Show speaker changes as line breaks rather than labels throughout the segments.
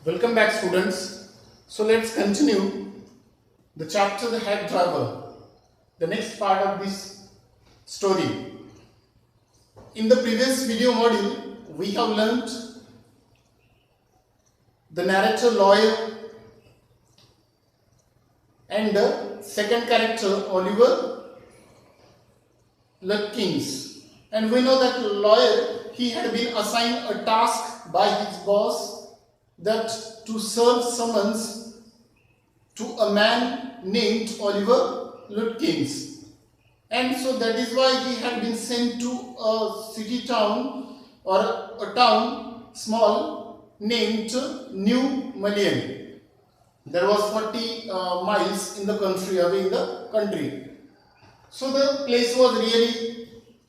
Welcome back, students. So let's continue the chapter The Hack Driver, the next part of this story. In the previous video module, we have learnt the narrator lawyer and the second character Oliver Lutkins. And we know that lawyer, he had been assigned a task by his boss that to serve summons to a man named Oliver Lutkins. And so that is why he had been sent to a city town or a town small named New Mullion. There was 40 miles in the country, away in the country. So the place was really,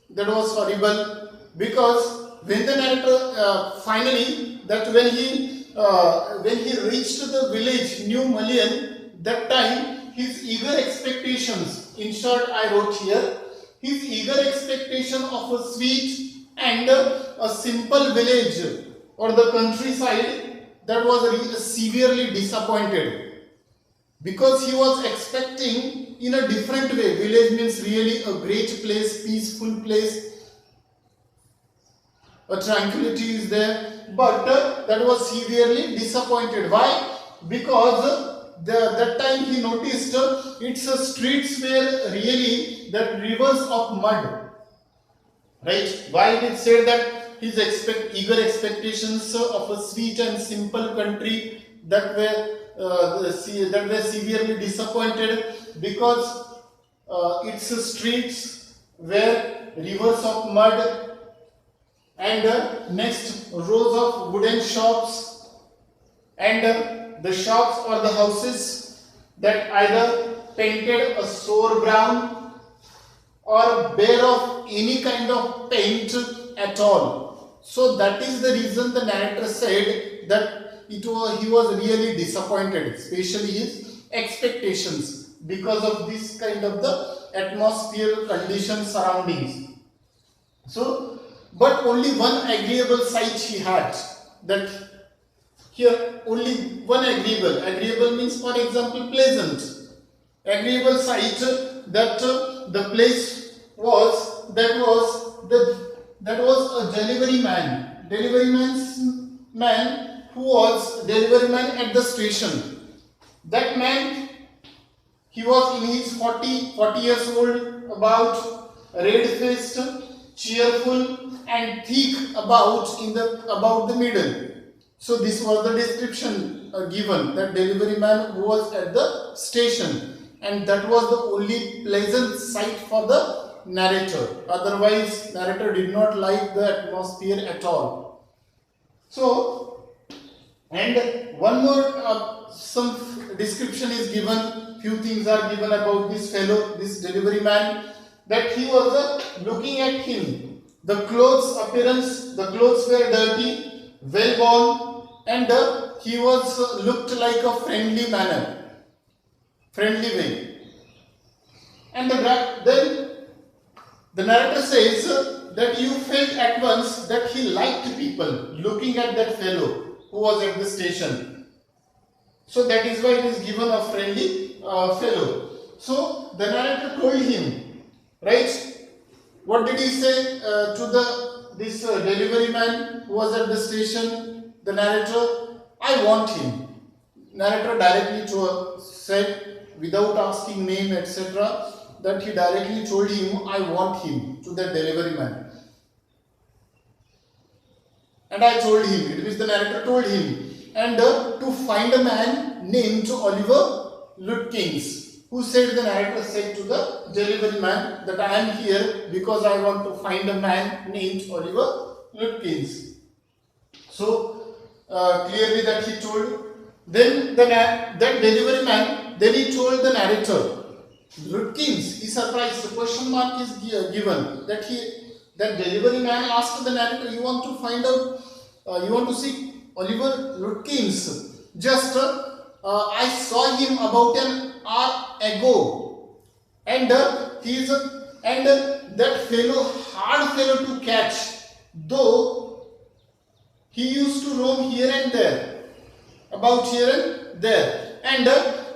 that was horrible, because when the narrator finally, that when he reached the village New Mullion, that time his eager expectations, in short I wrote here, his eager expectation of a sweet and a simple village or the countryside, that was severely disappointed, because he was expecting in a different way. Village means really a great place, peaceful place, a tranquility is there, but that was severely disappointed. Why? Because that time he noticed its streets were really that rivers of mud, right? Why it said that his eager expectations of a sweet and simple country, that were severely disappointed, because its streets were rivers of mud, and next rows of wooden shops, and the shops or the houses that either painted a sour brown or bare of any kind of paint at all. So that is the reason the narrator said that he was really disappointed, especially his expectations, because of this kind of the atmosphere, conditions, surroundings. So, but only one agreeable sight he had, that here only one agreeable means, for example, pleasant, agreeable sight, that the place was, that was a delivery man who was delivery man at the station. That man, he was in his 40 years old, about, red faced, cheerful and thick about the middle. So this was the description given, that delivery man who was at the station, and that was the only pleasant sight for the narrator. Otherwise narrator did not like the atmosphere at all. So, and one more some description is given, few things are given about this fellow, this delivery man, that he was looking at him, the clothes appearance, the clothes were dirty, well worn, and he was looked like a friendly way. And then the narrator says that you felt at once that he liked people looking at that fellow who was at the station. So that is why it is given a friendly fellow. So the narrator told him, right? What did he say to this delivery man who was at the station? The narrator, I want him. Narrator directly said, without asking name, etc., that he directly told him, I want him, to the delivery man. And I told him, it means the narrator told him, and to find a man named Oliver Lutkins. Who said? The narrator said to the delivery man that I am here because I want to find a man named Oliver Lutkins. So clearly that he told. Then that delivery man, then he told the narrator, Lutkins. He surprised. The question mark is given, that delivery man asked the narrator, you want to find out, you want to see Oliver Lutkins. Just I saw him about an hour ago, and that fellow, hard fellow to catch, though he used to roam here and there, about here and there, and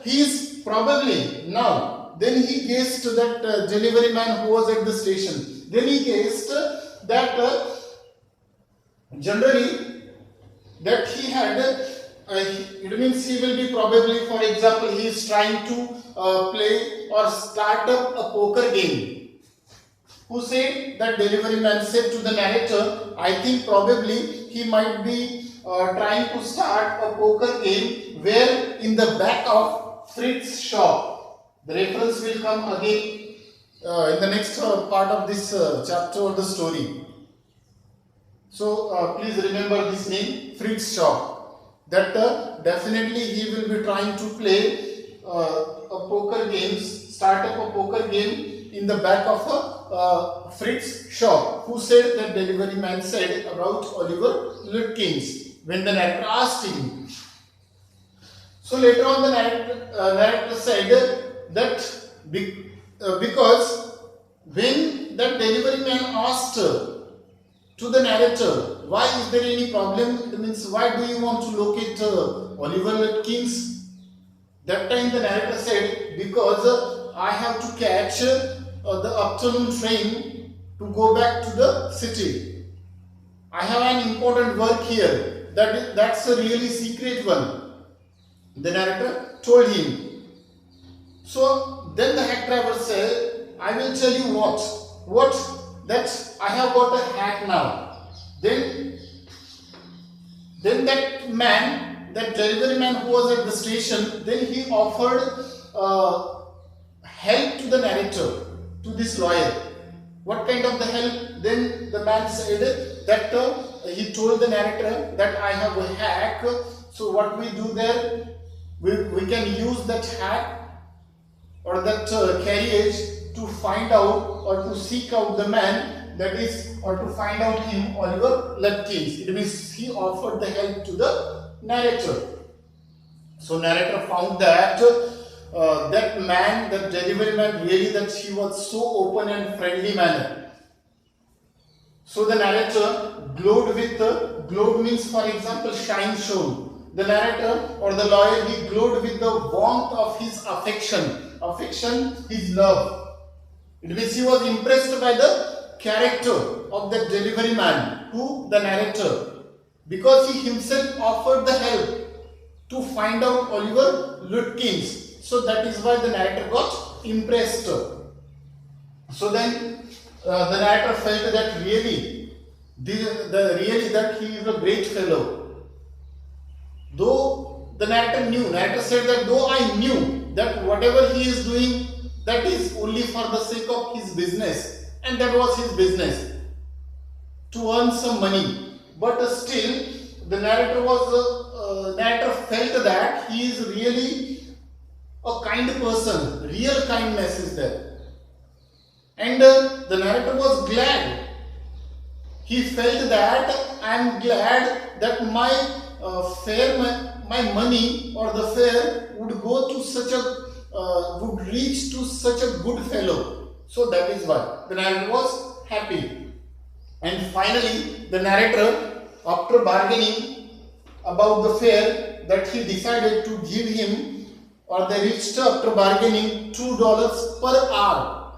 he is probably now. Then he guessed that delivery man who was at the station. Then he guessed that generally that he had. It means he will be probably, for example, he is trying to play or start up a poker game. Who said? That delivery man said to the narrator, I think probably he might be trying to start a poker game where in the back of Fritz's shop. The reference will come again in the next part of this chapter or the story. So please remember this name, Fritz's shop. That definitely he will be trying to play a poker games, start up a poker game in the back of a Fritz's shop. Who said? That delivery man said about Oliver Lutkins when the narrator asked him. So later on the narrator said that because when that delivery man asked to the narrator, why is there any problem? It means, why do you want to locate Oliver Lutkins? That time the narrator said, because I have to catch the afternoon train to go back to the city. I have an important work here. That's a really secret one. The narrator told him. So then the hack driver said, I will tell you what? That I have got a hack now. Then that man, that delivery man who was at the station, then he offered help to the narrator, to this lawyer. What kind of the help? Then the man said that he told the narrator that I have a hack. So what we do there, we can use that hack or that carriage to find out or to seek out the man, that is, or to find out him, Oliver Lutkins. It means he offered the help to the narrator. So narrator found that that man, that delivery man, really that he was so open and friendly manner. So the narrator glowed with, glowed means, for example, shine shown. The narrator or the lawyer, he glowed with the warmth of his affection. Affection, his love. It means he was impressed by the character of the delivery man, who? The narrator. Because he himself offered the help to find out Oliver Lutkins. So that is why the narrator got impressed. So then the narrator felt that really that he is a great fellow. Though the narrator said that though I knew that whatever he is doing, that is only for the sake of his business, and that was his business, to earn some money. But still, the narrator felt that he is really a kind person. Real kindness is there, and the narrator was glad. He felt that I am glad that my money or the fare would go to such a would reach to such a good fellow. So that is why the narrator was happy. And finally, the narrator, after bargaining about the fare, that he decided to give him, or they reached after bargaining $2 per hour.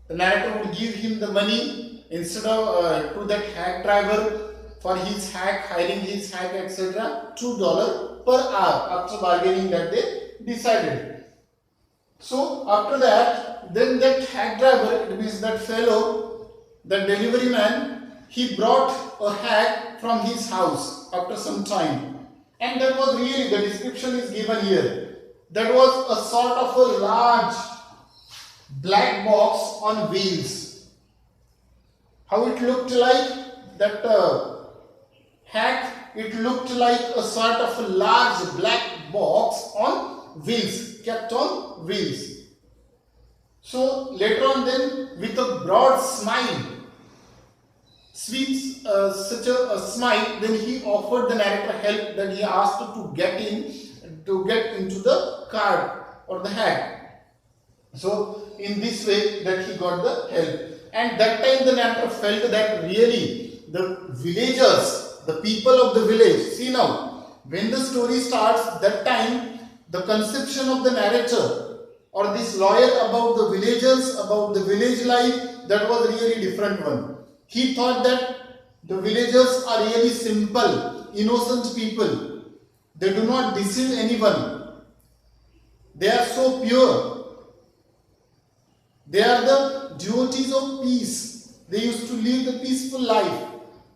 The narrator would give him the money instead of to that hack driver for his hack, hiring his hack, etc. $2 per hour. After bargaining, that they decided. So after that, then that hack driver, it means that fellow, that delivery man, he brought a hack from his house after some time. And that was really, the description is given here. That was a sort of a large black box on wheels. How it looked like? That hack, it looked like a sort of a large black box on wheels, kept on wheels. So later on then, with a broad smile, sweet such a smile, then he offered the narrator help, that he asked to get into the car or the hack. So in this way that he got the help. And that time the narrator felt that really the villagers, the people of the village, see now, when the story starts, that time the conception of the narrator or this lawyer about the villagers, about the village life, that was really different one. He thought that the villagers are really simple, innocent people. They do not deceive anyone. They are so pure. They are the devotees of peace. They used to live the peaceful life.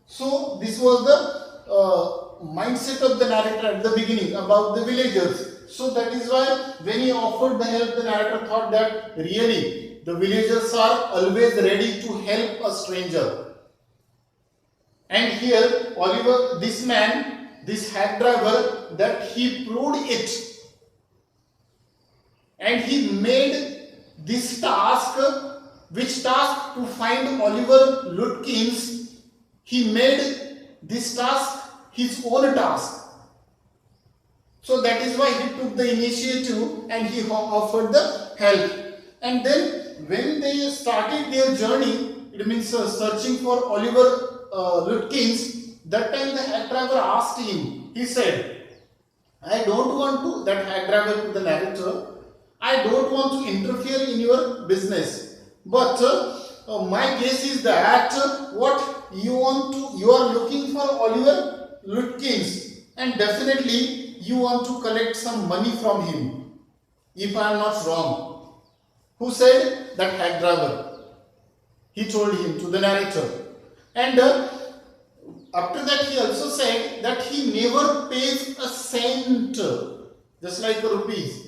So this was the mindset of the narrator at the beginning about the villagers. So that is why when he offered the help, the narrator thought that really the villagers are always ready to help a stranger. And here Oliver, this man, this hack driver, that he proved it. And he made this task, which task? To find Oliver Lutkins. He made this task his own task. So that is why he took the initiative and he offered the help. And then when they started their journey, it means searching for Oliver Lutkins, that time the hack driver asked him, he said, I don't want to, that hack driver to the narrator, I don't want to interfere in your business. But my guess is that what you are looking for Oliver Lutkins, and definitely you want to collect some money from him, if I am not wrong. Who said? That hack driver. He told him to the narrator. And after that he also said that he never pays a cent, just like a rupees.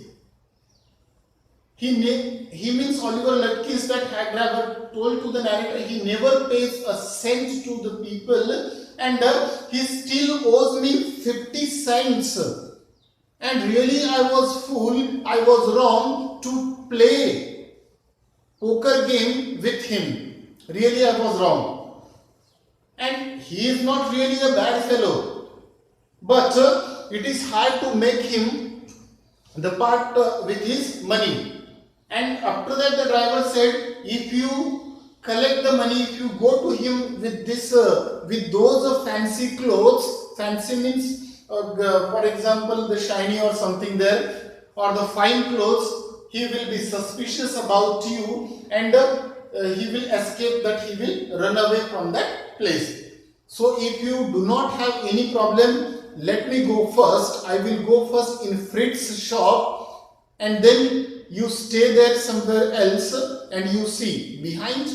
He means Oliver Lutkins, that hack driver, told to the narrator he never pays a cent to the people, and he still owes me 50 cents. And really I was fool, I was wrong to play poker game with him. Really I was wrong. And he is not really a bad fellow. But it is hard to make him the part with his money. And after that the driver said, if you collect the money, if you go to him with this, with those fancy clothes, fancy means, for example, the shiny or something there, or the fine clothes, he will be suspicious about you, and he will escape, that he will run away from that place. So if you do not have any problem, let me go first. I will go first in Fritz's shop, and then you stay there somewhere else, and you see behind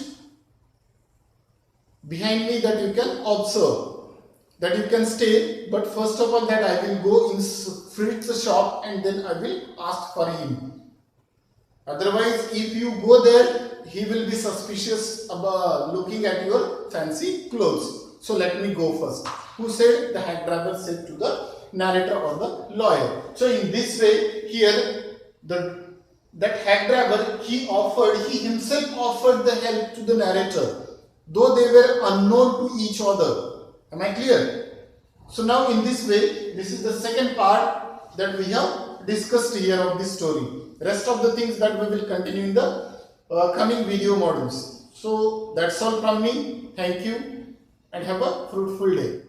me that you can observe, that you can stay. But first of all, that I will go in Fritz's shop and then I will ask for him. Otherwise, if you go there, he will be suspicious about looking at your fancy clothes. So let me go first. Who said? The hack driver said to the narrator or the lawyer. So in this way, here that hack driver, he himself offered the help to the narrator, though they were unknown to each other. Am I clear? So now in this way, this is the second part that we have discussed here of this story. Rest of the things that we will continue in the coming video modules. So that's all from me. Thank you and have a fruitful day.